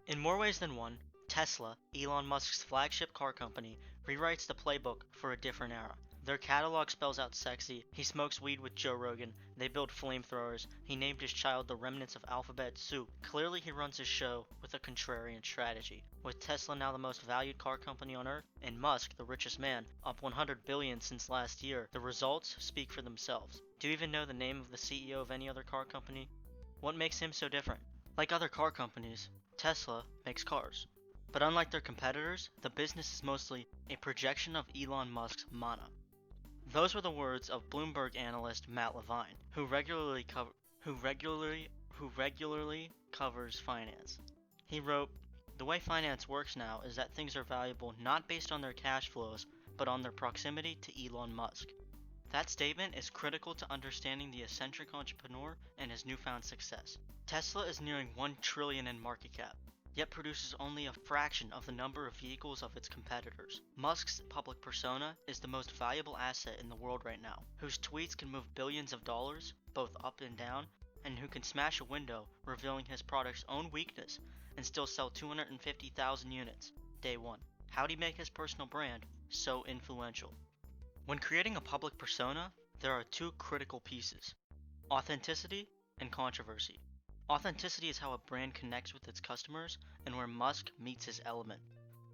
In more ways than one, Tesla, Elon Musk's flagship car company, rewrites the playbook for a different era. Their catalog spells out sexy, he smokes weed with Joe Rogan, they build flamethrowers, he named his child the remnants of alphabet soup. Clearly he runs his show with a contrarian strategy. With Tesla now the most valued car company on Earth, and Musk the richest man, up 100 billion since last year, the results speak for themselves. Do you even know the name of the CEO of any other car company? What makes him so different? Like other car companies, Tesla makes cars. But unlike their competitors, the business is mostly a projection of Elon Musk's mana. Those were the words of Bloomberg analyst Matt Levine, who regularly covers finance. He wrote, "The way finance works now is that things are valuable not based on their cash flows, but on their proximity to Elon Musk." That statement is critical to understanding the eccentric entrepreneur and his newfound success. Tesla is nearing 1 trillion in market cap, yet produces only a fraction of the number of vehicles of its competitors. Musk's public persona is the most valuable asset in the world right now, whose tweets can move billions of dollars, both up and down, and who can smash a window revealing his product's own weakness and still sell 250,000 units, day one. How'd he make his personal brand so influential? When creating a public persona, there are two critical pieces: authenticity and controversy. Authenticity is how a brand connects with its customers and where Musk meets his element.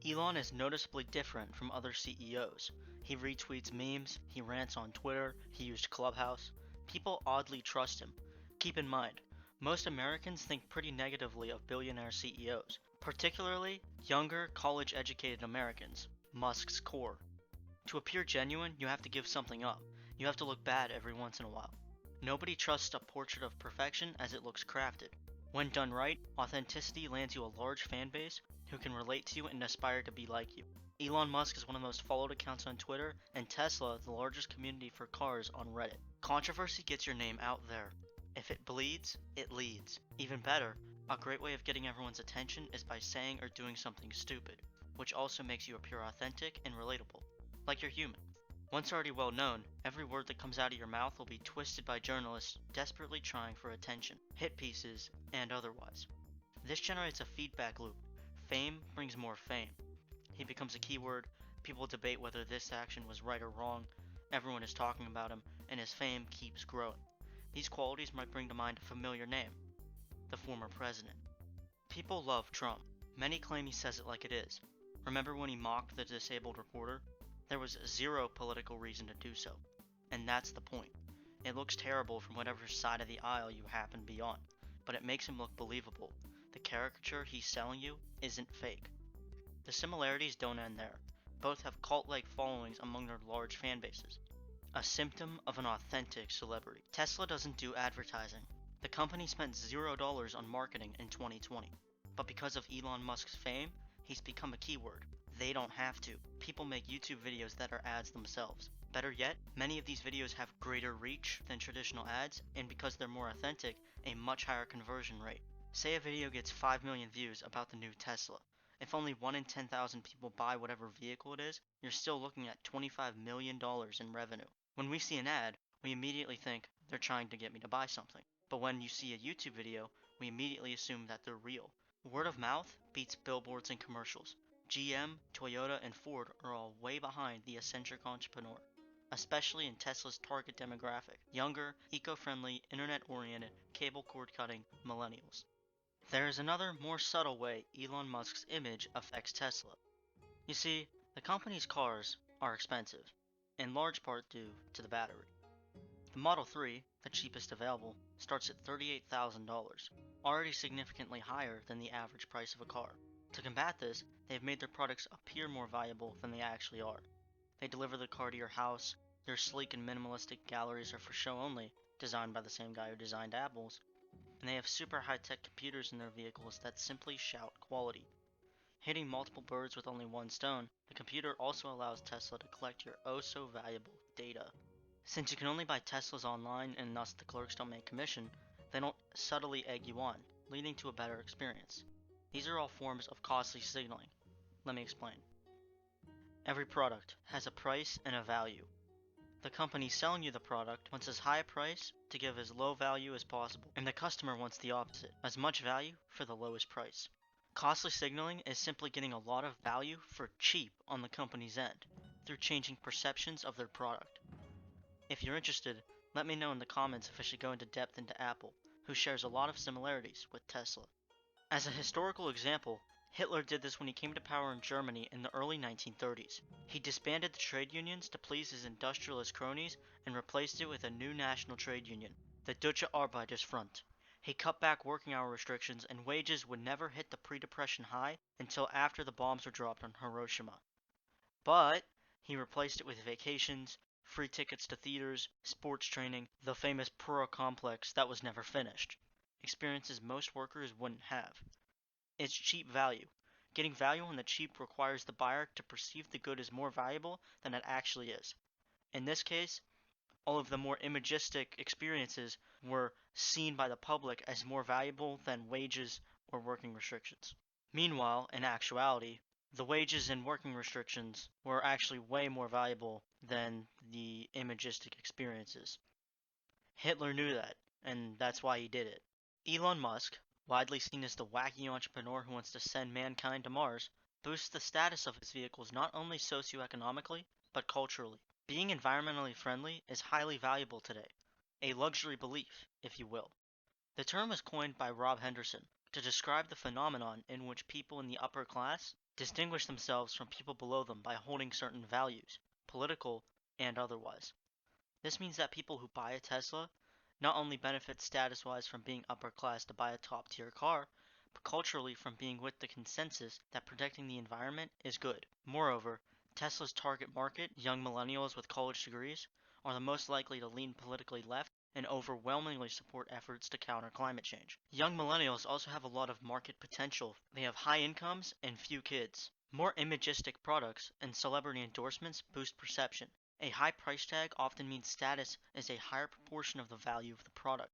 Elon is noticeably different from other CEOs. He retweets memes, he rants on Twitter, he used Clubhouse. People oddly trust him. Keep in mind, most Americans think pretty negatively of billionaire CEOs, particularly younger, college-educated Americans, Musk's core. To appear genuine, you have to give something up. You have to look bad every once in a while. Nobody trusts a portrait of perfection as it looks crafted. When done right, authenticity lands you a large fan base who can relate to you and aspire to be like you. Elon Musk is one of the most followed accounts on Twitter, and Tesla the largest community for cars on Reddit. Controversy gets your name out there. If it bleeds, it leads. Even better, a great way of getting everyone's attention is by saying or doing something stupid, which also makes you appear authentic and relatable, like you're human. Once already well known, every word that comes out of your mouth will be twisted by journalists desperately trying for attention, hit pieces, and otherwise. This generates a feedback loop. Fame brings more fame. He becomes a keyword, people debate whether this action was right or wrong, everyone is talking about him, and his fame keeps growing. These qualities might bring to mind a familiar name: the former president. People love Trump. Many claim he says it like it is. Remember when he mocked the disabled reporter? There was zero political reason to do so. And that's the point. It looks terrible from whatever side of the aisle you happen to be on, but it makes him look believable. The caricature he's selling you isn't fake. The similarities don't end there. Both have cult-like followings among their large fan bases. A symptom of an authentic celebrity. Tesla doesn't do advertising. The company spent $0 on marketing in 2020. But because of Elon Musk's fame, he's become a keyword. They don't have to. People make YouTube videos that are ads themselves. Better yet, many of these videos have greater reach than traditional ads, and because they're more authentic, a much higher conversion rate. Say a video gets 5 million views about the new Tesla. If only 1 in 10,000 people buy whatever vehicle it is, you're still looking at $25 million in revenue. When we see an ad, we immediately think they're trying to get me to buy something. But when you see a YouTube video, we immediately assume that they're real. Word of mouth beats billboards and commercials. GM, Toyota, and Ford are all way behind the eccentric entrepreneur, especially in Tesla's target demographic: younger, eco-friendly, internet-oriented, cable cord-cutting millennials. There is another, more subtle way Elon Musk's image affects Tesla. You see, the company's cars are expensive, in large part due to the battery. The Model 3, the cheapest available, starts at $38,000, already significantly higher than the average price of a car. To combat this, they have made their products appear more valuable than they actually are. They deliver the car to your house, their sleek and minimalistic galleries are for show only, designed by the same guy who designed Apple's, and they have super high-tech computers in their vehicles that simply shout quality. Hitting multiple birds with only one stone, the computer also allows Tesla to collect your oh-so-valuable data. Since you can only buy Teslas online and thus the clerks don't make commission, they don't subtly egg you on, leading to a better experience. These are all forms of costly signaling. Let me explain. Every product has a price and a value. The company selling you the product wants as high a price to give as low value as possible, and the customer wants the opposite, as much value for the lowest price. Costly signaling is simply getting a lot of value for cheap on the company's end through changing perceptions of their product. If you're interested, let me know in the comments if I should go into depth into Apple, who shares a lot of similarities with Tesla. As a historical example, Hitler did this when he came to power in Germany in the early 1930s. He disbanded the trade unions to please his industrialist cronies and replaced it with a new national trade union, the Deutsche Arbeitersfront. He cut back working hour restrictions and wages would never hit the pre-depression high until after the bombs were dropped on Hiroshima. But he replaced it with vacations, free tickets to theaters, sports training, the famous Pura complex that was never finished. Experiences most workers wouldn't have. It's cheap value. Getting value on the cheap requires the buyer to perceive the good as more valuable than it actually is. In this case, all of the more imagistic experiences were seen by the public as more valuable than wages or working restrictions. Meanwhile, in actuality, the wages and working restrictions were actually way more valuable than the imagistic experiences. Hitler knew that, and that's why he did it. Elon Musk, widely seen as the wacky entrepreneur who wants to send mankind to Mars, boosts the status of his vehicles not only socioeconomically, but culturally. Being environmentally friendly is highly valuable today, a luxury belief, if you will. The term was coined by Rob Henderson to describe the phenomenon in which people in the upper class distinguish themselves from people below them by holding certain values, political and otherwise. This means that people who buy a Tesla not only benefit status-wise from being upper class to buy a top-tier car, but culturally from being with the consensus that protecting the environment is good. Moreover, Tesla's target market, young millennials with college degrees, are the most likely to lean politically left and overwhelmingly support efforts to counter climate change. Young millennials also have a lot of market potential. They have high incomes and few kids. More imagistic products and celebrity endorsements boost perception. A high price tag often means status is a higher proportion of the value of the product.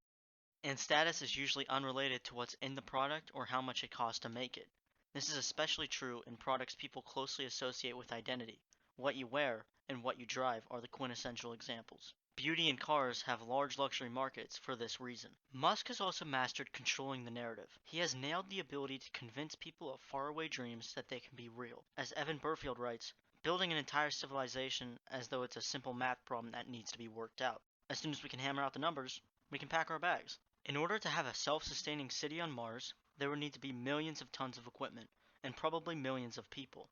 And status is usually unrelated to what's in the product or how much it costs to make it. This is especially true in products people closely associate with identity. What you wear and what you drive are the quintessential examples. Beauty and cars have large luxury markets for this reason. Musk has also mastered controlling the narrative. He has nailed the ability to convince people of faraway dreams that they can be real. As Evan Burfield writes, building an entire civilization as though it's a simple math problem that needs to be worked out. As soon as we can hammer out the numbers, we can pack our bags. In order to have a self-sustaining city on Mars, there would need to be millions of tons of equipment, and probably millions of people.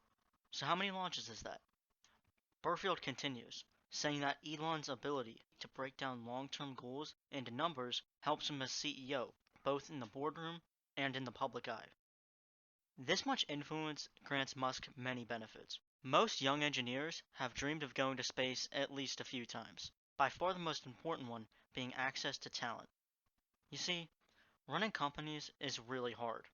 So how many launches is that? Burfield continues, saying that Elon's ability to break down long-term goals into numbers helps him as CEO, both in the boardroom and in the public eye. This much influence grants Musk many benefits. Most young engineers have dreamed of going to space at least a few times, by far the most important one being access to talent. You see, running companies is really hard.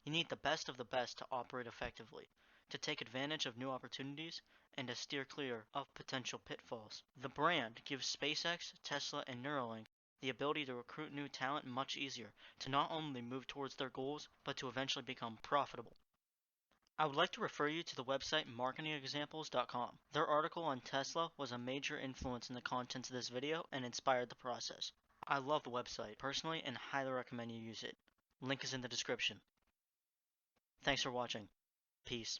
You need the best of the best to operate effectively, to take advantage of new opportunities, and to steer clear of potential pitfalls. The brand gives SpaceX, Tesla, and Neuralink the ability to recruit new talent much easier, to not only move towards their goals, but to eventually become profitable. I would like to refer you to the website marketingexamples.com. Their article on Tesla was a major influence in the contents of this video and inspired the process. I love the website personally and highly recommend you use it. Link is in the description. Thanks for watching. Peace.